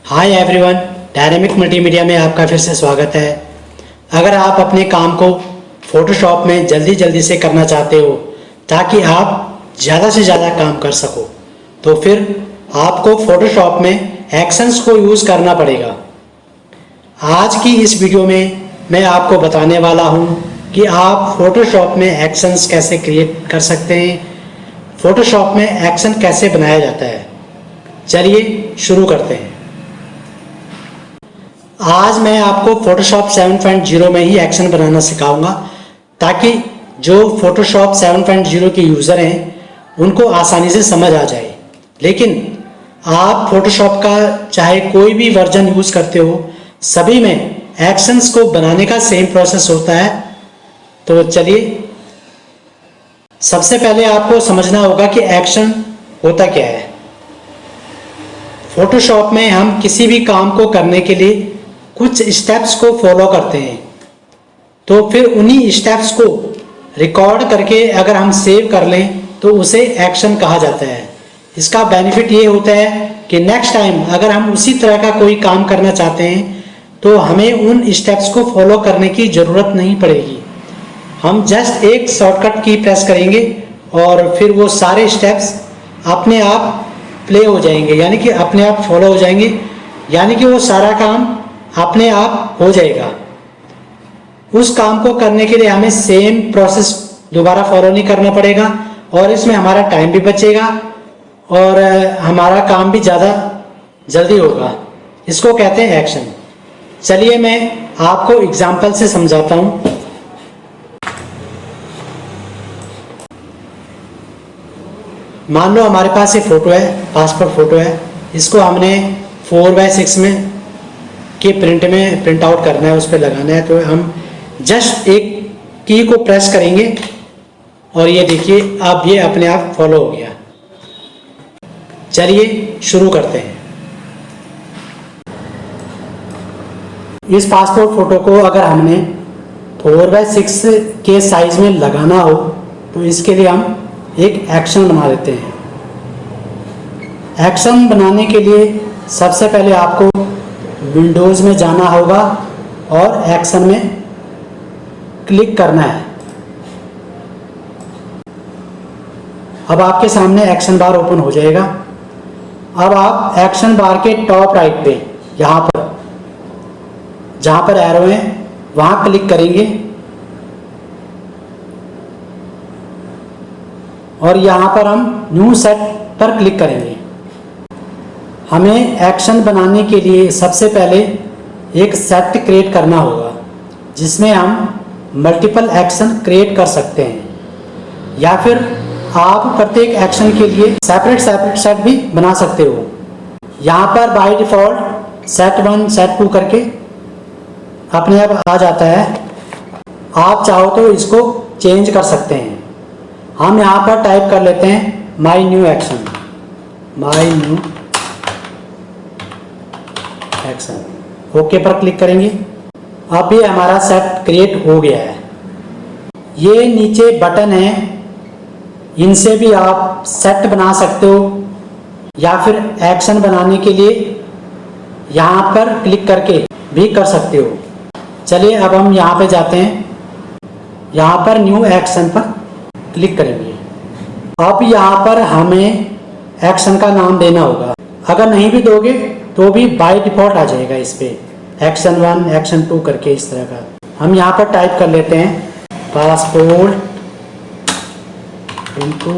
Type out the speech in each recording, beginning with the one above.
Hi everyone, dynamic multimedia में आपका फिर से स्वागत है। अगर आप अपने काम को फोटोशॉप में जल्दी से करना चाहते हो ताकि आप ज़्यादा से ज़्यादा काम कर सको, तो फिर आपको फोटोशॉप में एक्शंस को यूज़ करना पड़ेगा। आज की इस वीडियो में मैं आपको बताने वाला हूँ कि आप फोटोशॉप में एक्शंस कैसे क्रिएट कर सकते हैं, फोटोशॉप में एक्शन कैसे बनाया जाता है। चलिए शुरू करते हैं। आज मैं आपको फोटोशॉप 7.0 में ही एक्शन बनाना सिखाऊंगा ताकि जो फोटोशॉप 7.0 के यूज़र हैं उनको आसानी से समझ आ जाए। लेकिन आप फोटोशॉप का चाहे कोई भी वर्जन यूज़ करते हो, सभी में एक्शंस को बनाने का सेम प्रोसेस होता है। तो चलिए, सबसे पहले आपको समझना होगा कि एक्शन होता क्या है। फोटोशॉप में हम किसी भी काम को करने के लिए कुछ स्टेप्स को फॉलो करते हैं, तो फिर उन्हीं स्टेप्स को रिकॉर्ड करके अगर हम सेव कर लें तो उसे एक्शन कहा जाता है। इसका बेनिफिट ये होता है कि नेक्स्ट टाइम अगर हम उसी तरह का कोई काम करना चाहते हैं तो हमें उन स्टेप्स को फॉलो करने की ज़रूरत नहीं पड़ेगी। हम जस्ट एक शॉर्टकट की प्रेस करेंगे और फिर वो सारे स्टेप्स अपने आप प्ले हो जाएंगे, यानी कि अपने आप फॉलो हो जाएंगे, यानी कि वो सारा काम अपने आप हो जाएगा। उस काम को करने के लिए हमें सेम प्रोसेस दोबारा फॉलो नहीं करना पड़ेगा और इसमें हमारा टाइम भी बचेगा और हमारा काम भी ज़्यादा जल्दी होगा। इसको कहते हैं एक्शन। चलिए मैं आपको एग्जांपल से समझाता हूँ। मान लो हमारे पास ये फ़ोटो है, पासपोर्ट फ़ोटो है। इसको हमने 4x6 में के प्रिंट आउट करना है, उस पर लगाना है। तो हम जस्ट एक की को प्रेस करेंगे और ये देखिए अब ये अपने आप फॉलो हो गया। चलिए शुरू करते हैं। इस पासपोर्ट फोटो को अगर हमने 4x6 के साइज में लगाना हो तो इसके लिए हम एक एक्शन बना देते हैं। एक्शन बनाने के लिए सबसे पहले आपको विंडोज़ में जाना होगा और एक्शन में क्लिक करना है। अब आपके सामने एक्शन बार ओपन हो जाएगा। अब आप एक्शन बार के टॉप राइट पे यहाँ पर जहाँ पर एरो है वहाँ क्लिक करेंगे और यहाँ पर हम न्यू सेट पर क्लिक करेंगे। हमें एक्शन बनाने के लिए सबसे पहले एक सेट क्रिएट करना होगा जिसमें हम मल्टीपल एक्शन क्रिएट कर सकते हैं, या फिर आप प्रत्येक एक्शन के लिए सेपरेट सेट भी बना सकते हो। यहाँ पर बाय डिफ़ॉल्ट सेट 1 सेट 2 करके अपने आप आ जाता है। आप चाहो तो इसको चेंज कर सकते हैं। हम यहाँ पर टाइप कर लेते हैं my new action, my new action. Okay पर क्लिक करेंगे। अब ये हमारा सेट क्रिएट हो गया है। ये नीचे बटन है, इनसे भी आप सेट बना सकते हो या फिर एक्शन बनाने के लिए यहाँ पर क्लिक करके भी कर सकते हो। चलिए अब हम यहाँ पे जाते हैं, यहाँ पर न्यू एक्शन पर क्लिक करेंगे। अब यहाँ पर हमें एक्शन का नाम देना होगा। अगर नहीं भी दोगे तो भी बाय डिफ़ॉल्ट आ जाएगा इस पे एक्शन 1 एक्शन 2 करके इस तरह का। हम यहाँ पर टाइप कर लेते हैं पासपोर्ट इंटू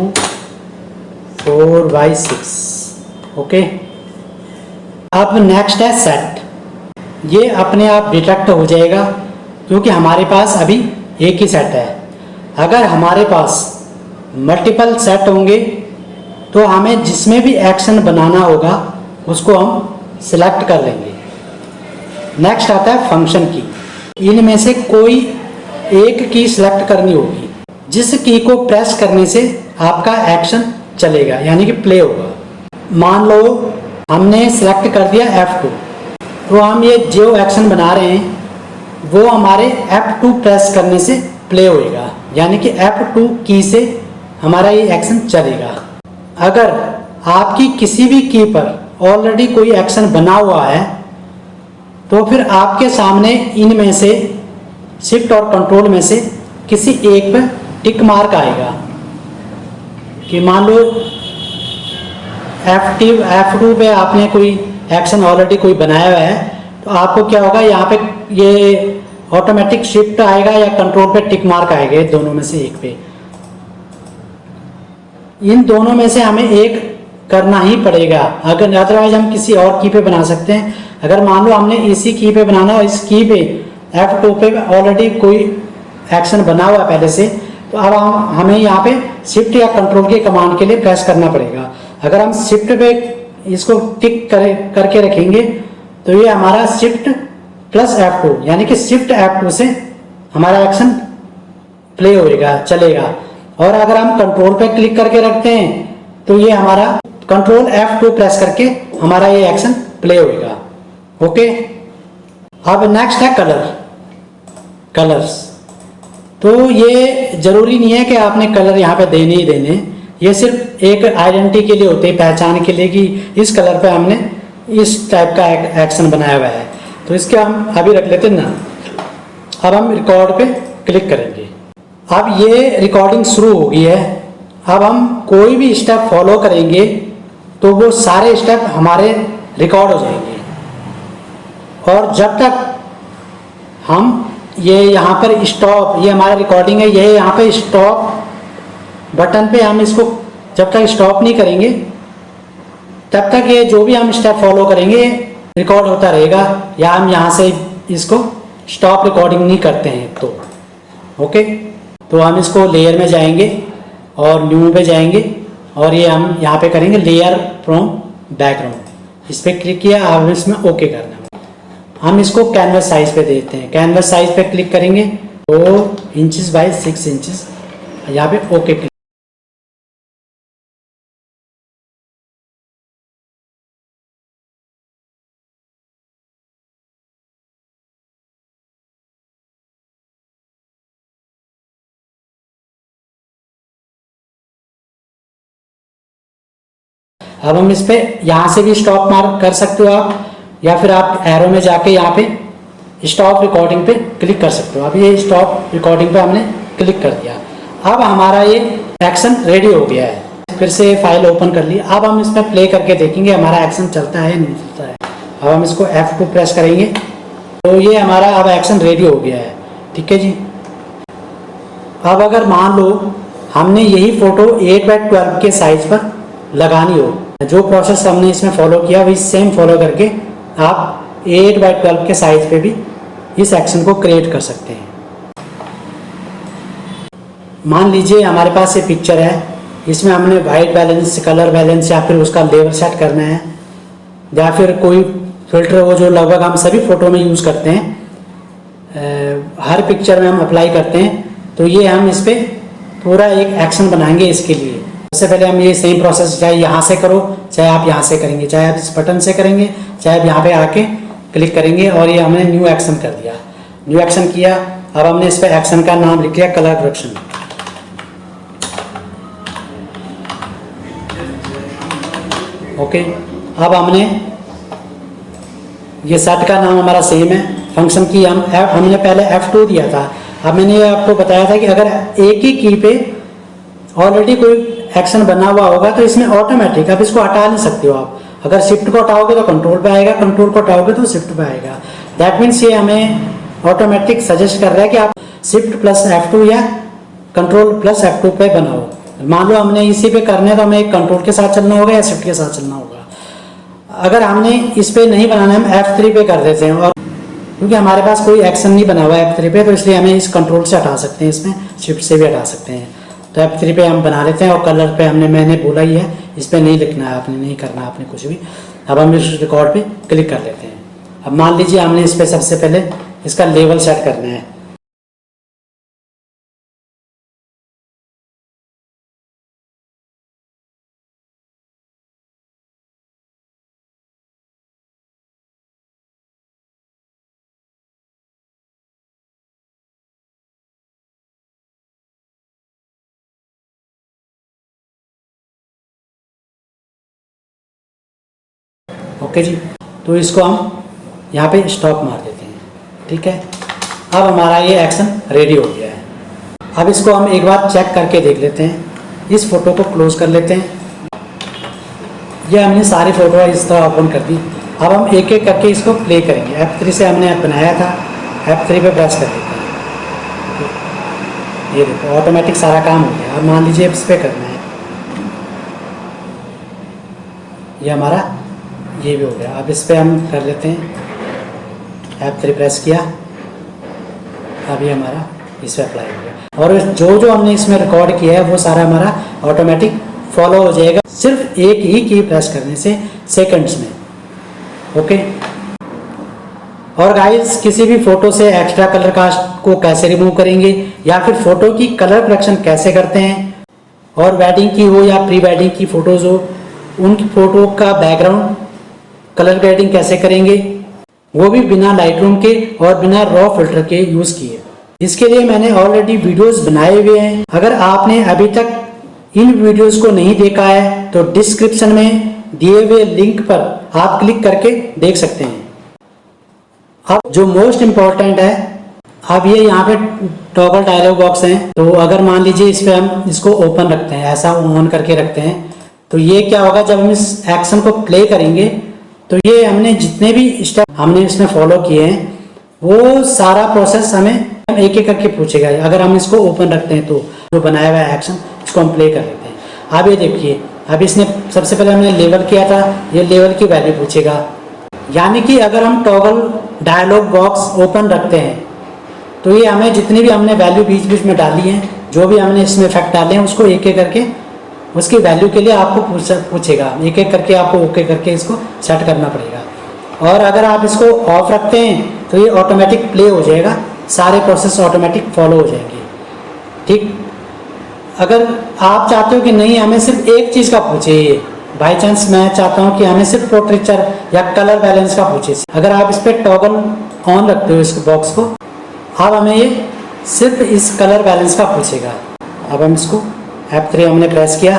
4x6। ओके, अब नेक्स्ट है सेट। ये अपने आप डिटेक्ट हो जाएगा क्योंकि हमारे पास अभी एक ही सेट है। अगर हमारे पास मल्टीपल सेट होंगे तो हमें जिसमें भी एक्शन बनाना होगा उसको हम सिलेक्ट कर लेंगे। नेक्स्ट आता है फंक्शन की। इनमें से कोई एक की सिलेक्ट करनी होगी, जिस की को प्रेस करने से आपका एक्शन चलेगा, यानी कि प्ले होगा। मान लो हमने सिलेक्ट कर दिया F2, तो हम ये जो एक्शन बना रहे हैं वो हमारे F2 प्रेस करने से प्ले होएगा, यानी कि F2 की से हमारा ये एक्शन चलेगा। अगर आपकी किसी भी की पर ऑलरेडी कोई एक्शन बना हुआ है तो फिर आपके सामने इनमें से शिफ्ट और कंट्रोल में से किसी एक पर टिक मार्क आएगा कि मान लो F2 पे आपने कोई एक्शन ऑलरेडी कोई बनाया हुआ है तो आपको क्या होगा, यहाँ पे ये ऑटोमेटिक शिफ्ट आएगा या कंट्रोल पे टिक मार्क आएगा, दोनों में से एक पे। इन दोनों में से हमें एक करना ही पड़ेगा, अगर अदरवाइज हम किसी और की पे बना सकते हैं। अगर मान लो हमने इसी की पे बनाना और इस की पे F2 पे ऑलरेडी कोई एक्शन बना हुआ है पहले से, तो अब हमें यहाँ पे शिफ्ट या कंट्रोल के कमांड के लिए प्रेस करना पड़ेगा। अगर हम शिफ्ट पे इसको टिक करके रखेंगे तो ये हमारा शिफ्ट प्लस F2 यानी कि शिफ्ट F2 से हमारा एक्शन प्ले होएगा, चलेगा। और अगर हम कंट्रोल पे क्लिक करके रखते हैं तो ये हमारा कंट्रोल F2 प्रेस करके हमारा ये एक्शन प्ले होएगा। ओके, अब नेक्स्ट है कलर्स। तो ये जरूरी नहीं है कि आपने कलर यहाँ पे देने ही देने, ये सिर्फ एक आइडेंटिटी के लिए होते हैं, पहचान के लिए कि इस कलर पे हमने इस टाइप का एक्शन बनाया हुआ है। तो इसके हम अभी रख लेते हैं ना। अब हम रिकॉर्ड पे क्लिक करेंगे। अब ये रिकॉर्डिंग शुरू हो गई है। अब हम कोई भी स्टेप फॉलो करेंगे तो वो सारे स्टेप हमारे रिकॉर्ड हो जाएंगे। और जब तक हम ये यहाँ पर स्टॉप, ये हमारा रिकॉर्डिंग है, ये यहाँ पे स्टॉप बटन पे हम इसको जब तक स्टॉप नहीं करेंगे तब तक ये जो भी हम स्टेप फॉलो करेंगे रिकॉर्ड होता रहेगा, या हम यहाँ से इसको स्टॉप रिकॉर्डिंग नहीं करते हैं तो। ओके, तो हम इसको लेयर में जाएंगे और न्यू पे जाएंगे और ये हम यहाँ पे करेंगे लेयर फ्रॉम बैकग्राउंड, इस पर क्लिक किया। अब इसमें ओके करना है। हम इसको कैनवस साइज पे देते हैं। कैनवस साइज पे क्लिक करेंगे 4 इंचेस बाई 6 इंचेस, यहाँ पे ओके क्लिक। अब हम इस पे यहाँ से भी स्टॉप मार्क कर सकते हो आप, या फिर आप एरो में जाके यहाँ पे स्टॉप रिकॉर्डिंग पे क्लिक कर सकते हो। अब ये स्टॉप रिकॉर्डिंग पे हमने क्लिक कर दिया। अब हमारा ये एक्शन रेडी हो गया है। फिर से फाइल ओपन कर ली। अब हम इसमें प्ले करके देखेंगे हमारा एक्शन चलता है या नहीं चलता है। अब हम इसको F2 प्रेस करेंगे तो ये हमारा अब एक्शन रेडी हो गया है। ठीक है जी। अब अगर मान लो हमने यही फोटो 8x12 के साइज पर लगानी हो, जो प्रोसेस हमने इसमें फॉलो किया वही सेम फॉलो करके आप 8x12 के साइज पे भी इस एक्शन को क्रिएट कर सकते हैं। मान लीजिए हमारे पास ये पिक्चर है, इसमें हमने वाइट बैलेंस, कलर बैलेंस या फिर उसका लेवल सेट करना है, या फिर कोई फिल्टर हो जो लगभग हम सभी फोटो में यूज़ करते हैं, हर पिक्चर में हम अप्लाई करते हैं। तो ये हम इस पर पूरा एक एक्शन बनाएंगे। इसके लिए सबसे पहले हम ये सेम प्रोसेस चाहे यहाँ से करो, चाहे आप यहाँ से करेंगे, चाहे आप इस बटन से करेंगे, चाहे आप यहाँ पे आके क्लिक करेंगे। और ये हमने न्यू एक्शन कर दिया, न्यू एक्शन किया। अब हमने इस पर एक्शन का नाम लिख लिया कलर प्रोडक्शन। ओके, अब हमने ये सेट का नाम हमारा सेम है। फंक्शन की हमने पहले F2 दिया था। अब मैंने आपको बताया था कि अगर एक ही की पे ऑलरेडी कोई एक्शन बना हुआ होगा तो इसमें ऑटोमेटिक आप इसको हटा नहीं सकते हो। आप अगर शिफ्ट को हटाओगे तो कंट्रोल पे आएगा, कंट्रोल को हटाओगे तो शिफ्ट पे आएगा। दैट मीन्स ये हमें ऑटोमेटिक सजेस्ट कर रहा है कि आप शिफ्ट प्लस F2 या कंट्रोल प्लस F2 पे बनाओ। मान लो हमने इसी पे करने तो हमें कंट्रोल के साथ चलना होगा या शिफ्ट के साथ चलना होगा। अगर हमने इस पे नहीं बनाना, हम F3 पे कर देते हैं, और क्योंकि हमारे पास कोई एक्शन नहीं बना हुआ है F3 पे, तो इसलिए हमें इस कंट्रोल से हटा सकते हैं, इसमें शिफ्ट से भी हटा सकते हैं। तो F3 पे हम बना लेते हैं। और कलर पे मैंने बोला ही है, इस पर नहीं लिखना है आपने, नहीं करना आपने कुछ भी। अब हम इस रिकॉर्ड पे क्लिक कर लेते हैं। अब मान लीजिए हमने इस पर सबसे पहले इसका लेवल सेट करना है। ओके जी, तो इसको हम यहाँ पे स्टॉप मार देते हैं। ठीक है, अब हमारा ये एक्शन रेडी हो गया है। अब इसको हम एक बार चेक करके देख लेते हैं। इस फोटो को क्लोज कर लेते हैं। ये हमने सारी फोटो इस तरह ओपन कर दी। अब हम एक एक करके इसको प्ले करेंगे। F3 से हमने बनाया था, F3 पे प्रेस कर देते हैं। ये देखो ऑटोमेटिक सारा काम हो गया। अब मान लीजिए इस पर करना है, ये हमारा ये भी हो गया। अब इस पर हम कर लेते हैं, F3 प्रेस किया, अब ये हमारा इस पर अप्लाई हो गया। और जो जो हमने इसमें रिकॉर्ड किया है वो सारा हमारा ऑटोमेटिक फॉलो हो जाएगा, सिर्फ एक ही की प्रेस करने से, सेकंड्स में। ओके। और गाइस, किसी भी फोटो से एक्स्ट्रा कलर कास्ट को कैसे रिमूव करेंगे या फिर फोटो की कलर करेक्शन कैसे करते हैं, और वेडिंग की हो या प्री वेडिंग की फोटोज हो, उनकी फोटो का बैकग्राउंड कलर ग्रेडिंग कैसे करेंगे, वो भी बिना लाइटरूम के और बिना रॉ फिल्टर के यूज किए। इसके लिए मैंने ऑलरेडी वीडियोस बनाए हुए हैं। अगर आपने अभी तक इन वीडियोस को नहीं देखा है तो डिस्क्रिप्शन में दिए हुए लिंक पर आप क्लिक करके देख सकते हैं। अब जो मोस्ट इम्पोर्टेंट है, अब ये यहाँ पे टॉगल डायलॉग बॉक्स है, तो अगर मान लीजिए इस पे हम इसको ओपन रखते हैं, ऐसा ऑन करके रखते हैं, तो ये क्या होगा, जब हम इस एक्शन को प्ले करेंगे तो ये हमने जितने भी स्टेप हमने इसमें फॉलो किए हैं वो सारा प्रोसेस हमें एक एक करके पूछेगा। अगर हम इसको ओपन रखते हैं तो जो बनाया हुआ एक्शन इसको हम प्ले कर लेते हैं। अब ये देखिए, अब इसने सबसे पहले हमने लेवल किया था, ये लेवल की वैल्यू पूछेगा। यानी कि अगर हम टॉगल डायलॉग बॉक्स ओपन रखते हैं तो ये हमें जितनी भी हमने वैल्यू बीच बीच में डाली है, जो भी हमने इसमें इफेक्ट डाले हैं, उसको एक एक करके उसकी वैल्यू के लिए आपको पूछेगा। एक एक करके आपको ओके करके इसको सेट करना पड़ेगा। और अगर आप इसको ऑफ रखते हैं तो ये ऑटोमेटिक प्ले हो जाएगा, सारे प्रोसेस ऑटोमेटिक फॉलो हो जाएंगे। ठीक। अगर आप चाहते हो कि नहीं हमें सिर्फ एक चीज़ का पूछे, ये बाई चांस मैं चाहता हूँ कि हमें सिर्फ पोर्ट्रेचर या कलर बैलेंस का पूछे, अगर आप इस पर टॉगल ऑन रखते हो इस बॉक्स को, अब हमें ये सिर्फ इस कलर बैलेंस का पूछेगा। अब हम इसको F3 हमने प्रेस किया,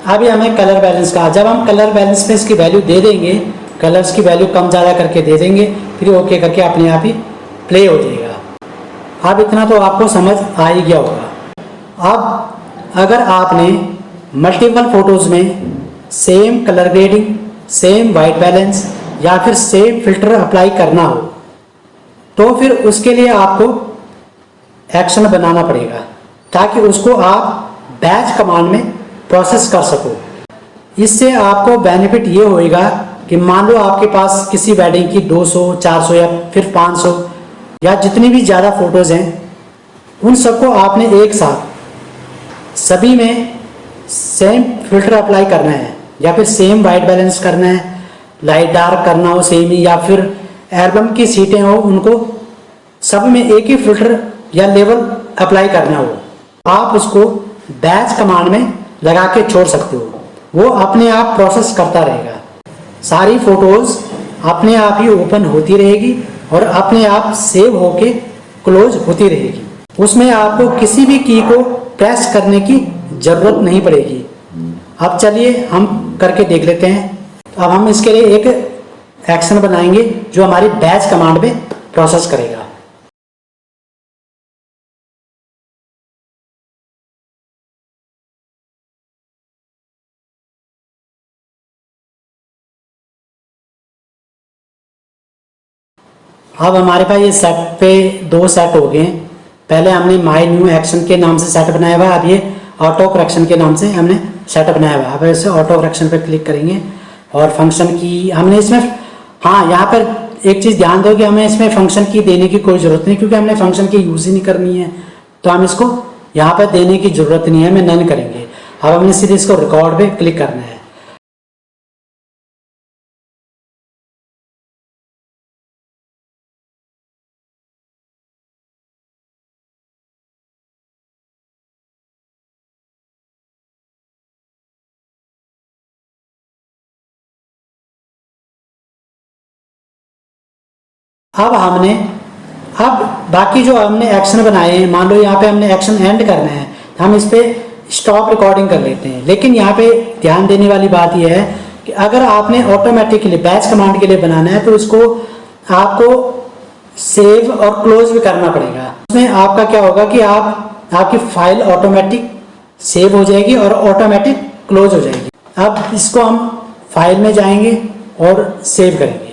अभी हमें कलर बैलेंस का, जब हम कलर बैलेंस पे इसकी वैल्यू दे देंगे, कलर्स की वैल्यू कम ज़्यादा करके दे देंगे, फिर ओके करके अपने आप ही प्ले हो जाएगा। अब इतना तो आपको समझ आ ही गया होगा। अब अगर आपने मल्टीपल फोटोज़ में same colour grading, same white balance या फिर सेम फिल्टर अप्लाई करना हो तो फिर उसके लिए आपको एक्शन बनाना पड़ेगा, ताकि उसको आप बैच कमांड में प्रोसेस कर सको। इससे आपको बेनिफिट ये होएगा कि मान लो आपके पास किसी वेडिंग की 200, 400 या फिर 500 या जितनी भी ज़्यादा फोटोज़ हैं, उन सबको आपने एक साथ सभी में सेम फिल्टर अप्लाई करना है या फिर सेम वाइट बैलेंस करना है, लाइट डार्क करना हो सेम ही, या फिर एल्बम की सीटें हो उनको सब में एक ही फिल्टर या लेवल अप्लाई करना हो। आप उसको बैच कमांड में लगा के छोड़ सकते हो, वो अपने आप प्रोसेस करता रहेगा। सारी फोटोज़ अपने आप ही ओपन होती रहेगी और अपने आप सेव होके क्लोज होती रहेगी। उसमें आपको किसी भी की को प्रेस करने की ज़रूरत नहीं पड़ेगी। अब चलिए हम करके देख लेते हैं। अब हम इसके लिए एक एक्शन बनाएंगे जो हमारी बैच कमांड में प्रोसेस करेगा। अब हमारे पास ये सेट पे 2 सेट हो गए हैं। पहले हमने माई न्यू एक्शन के नाम से सेट बनाया हुआ, अब ये ऑटो करेक्शन के नाम से हमने सेट बनाया हुआ। अब ऐसे ऑटो करेक्शन पे क्लिक करेंगे और फंक्शन की हमने इसमें, हाँ यहाँ पर एक चीज़ ध्यान दो कि हमें इसमें फंक्शन की देने की कोई ज़रूरत नहीं, क्योंकि हमने फंक्शन की यूज़ ही नहीं करनी है, तो हम इसको यहाँ पर देने की ज़रूरत नहीं है, हमें नन करेंगे। अब हमने सीधे इसको रिकॉर्ड पे क्लिक करना है। अब बाकी जो हमने एक्शन बनाए हैं, मान लो यहाँ पे हमने एक्शन एंड करना है, हम इस पे स्टॉप रिकॉर्डिंग कर लेते हैं। लेकिन यहाँ पे ध्यान देने वाली बात यह है कि अगर आपने ऑटोमेटिकली बैच कमांड के लिए बनाना है तो इसको आपको सेव और क्लोज भी करना पड़ेगा। उसमें आपका क्या होगा कि आपकी फाइल ऑटोमेटिक सेव हो जाएगी और ऑटोमेटिक क्लोज हो जाएगी। अब इसको हम फाइल में जाएंगे और सेव करेंगे।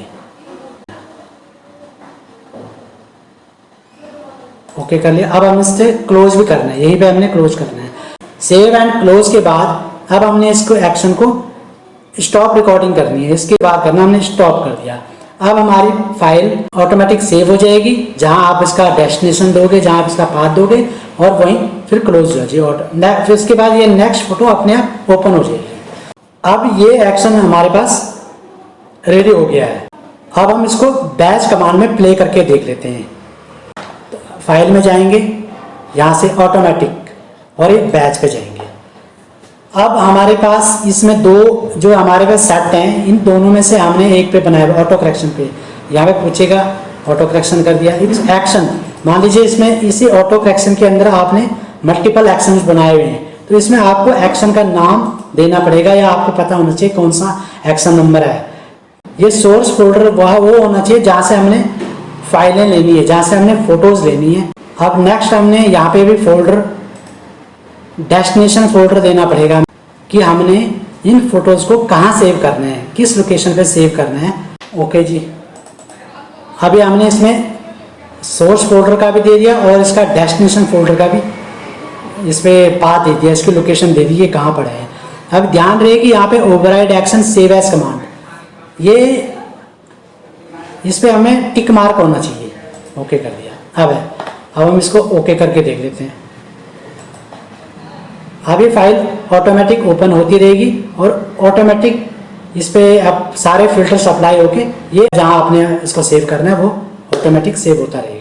ओके कर लिया। अब हम इससे क्लोज भी करना है, यहीं पे हमने क्लोज करना है। सेव एंड क्लोज के बाद अब हमने इसको एक्शन को स्टॉप रिकॉर्डिंग करनी है। इसके बाद करना हमने स्टॉप कर दिया। अब हमारी फाइल ऑटोमेटिक सेव हो जाएगी, जहां आप इसका डेस्टिनेशन दोगे, जहां आप इसका पाथ दोगे और वहीं फिर क्लोज हो जाएगी। फिर इसके बाद ये नेक्स्ट फोटो अपने आप ओपन हो जाएगी। अब ये एक्शन हमारे पास रेडी हो गया है। अब हम इसको बैच कमांड में प्ले करके देख लेते हैं। तो फाइल में जाएंगे, यहाँ से ऑटोमेटिक और एक बैच पे जाएंगे। अब हमारे पास इसमें दो जो हमारे पास सेट हैं, इन दोनों में से हमने एक पे बनाया ऑटो करेक्शन पे। यहाँ पे पूछेगा, ऑटो करेक्शन कर दिया। एक्शन मान लीजिए इसमें इसी ऑटो करेक्शन के अंदर आपने मल्टीपल एक्शंस बनाए हुए हैं, तो इसमें आपको एक्शन का नाम देना पड़ेगा या आपको पता होना चाहिए कौन सा एक्शन नंबर है। ये सोर्स फोल्डर वो होना चाहिए जहाँ से हमने फाइलें लेनी है, जहाँ से हमने फोटोज लेनी है। अब नेक्स्ट हमने यहाँ पे भी फोल्डर डेस्टिनेशन फोल्डर देना पड़ेगा कि हमने इन फोटोज को कहाँ सेव करना है, किस लोकेशन पे सेव करना है। ओके जी, अभी हमने इसमें सोर्स फोल्डर का भी दे दिया और इसका डेस्टिनेशन फोल्डर का भी इस पर पाथ दे दिया, इसकी लोकेशन दे दी है कहाँ पड़ा है। अब ध्यान रहे कि यहाँ पे override action save as command, ये इस पे हमें टिक मार्क होना चाहिए। ओके कर दिया। अब हम इसको ओके करके देख लेते हैं। अब ये फाइल ऑटोमेटिक ओपन होती रहेगी और ऑटोमेटिक इस पे अब सारे फिल्टर्स अप्लाई होके ये जहाँ आपने इसको सेव करना है वो ऑटोमेटिक सेव होता रहेगा।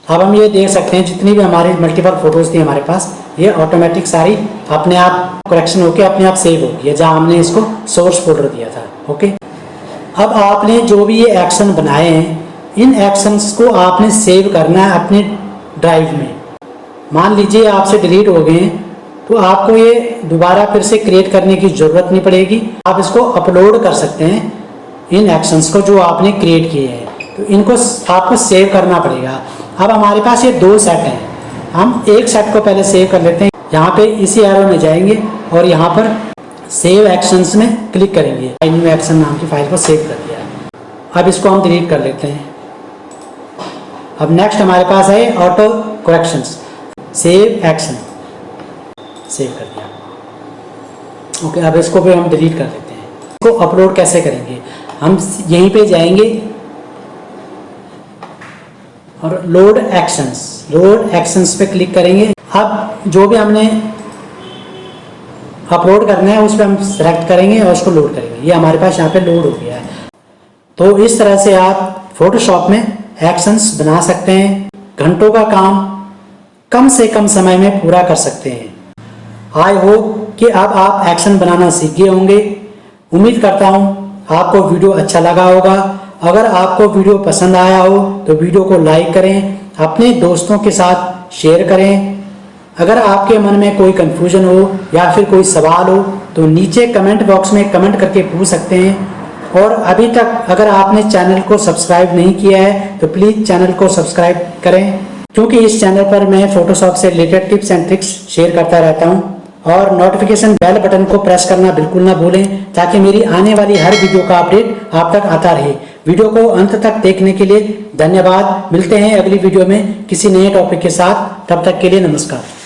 अब हम ये देख सकते हैं जितनी भी हमारी मल्टीपल फोटोज थी हमारे पास, ये ऑटोमेटिक सारी अपने आप करेक्शन होके अपने आप सेव होगी जहाँ हमने इसको सोर्स फोल्डर दिया था। ओके, अब आपने जो भी ये एक्शन बनाए हैं, इन एक्शंस को आपने सेव करना है अपने ड्राइव में। मान लीजिए आपसे डिलीट हो गए हैं तो आपको ये दोबारा फिर से क्रिएट करने की ज़रूरत नहीं पड़ेगी। आप इसको अपलोड कर सकते हैं, इन एक्शंस को जो आपने क्रिएट किए हैं, तो इनको आपको सेव करना पड़ेगा। अब हमारे पास ये दो सेट हैं, हम एक सेट को पहले सेव कर लेते हैं। यहाँ पे इसी एरो में जाएंगे और यहाँ पर सेव एक्शंस में क्लिक करेंगे। न्यू एक्शन नाम की फाइल को सेव कर दिया। अब इसको हम डिलीट कर लेते हैं। अब नेक्स्ट हमारे पास है auto corrections, save action, save कर दिया। ओके, अब इसको भी हम डिलीट कर देते हैं। इसको अपलोड कैसे करेंगे, हम यहीं पे जाएंगे और लोड एक्शंस पे क्लिक करेंगे। अब जो भी हमने अपलोड करना है उस पर हम सेलेक्ट करेंगे और उसको लोड करेंगे। ये हमारे पास यहाँ पे लोड हो गया है। तो इस तरह से आप फोटोशॉप में एक्शंस बना सकते हैं, घंटों का काम कम से कम समय में पूरा कर सकते हैं। आई होप कि अब आप एक्शन बनाना सीख गए होंगे। उम्मीद करता हूँ आपको वीडियो अच्छा लगा होगा। अगर आपको वीडियो पसंद आया हो तो वीडियो को लाइक करें, अपने दोस्तों के साथ शेयर करें। अगर आपके मन में कोई कंफ्यूजन हो या फिर कोई सवाल हो तो नीचे कमेंट बॉक्स में कमेंट करके पूछ सकते हैं। और अभी तक अगर आपने चैनल को सब्सक्राइब नहीं किया है तो प्लीज़ चैनल को सब्सक्राइब करें, क्योंकि इस चैनल पर मैं फोटोशॉप से related tips and tricks share करता रहता हूं। और नोटिफिकेशन बेल बटन को प्रेस करना बिल्कुल ना भूलें ताकि मेरी आने वाली हर वीडियो का अपडेट आप तक आता रहे। वीडियो को अंत तक देखने के लिए धन्यवाद। मिलते हैं अगली वीडियो में किसी नए टॉपिक के साथ, तब तक के लिए नमस्कार।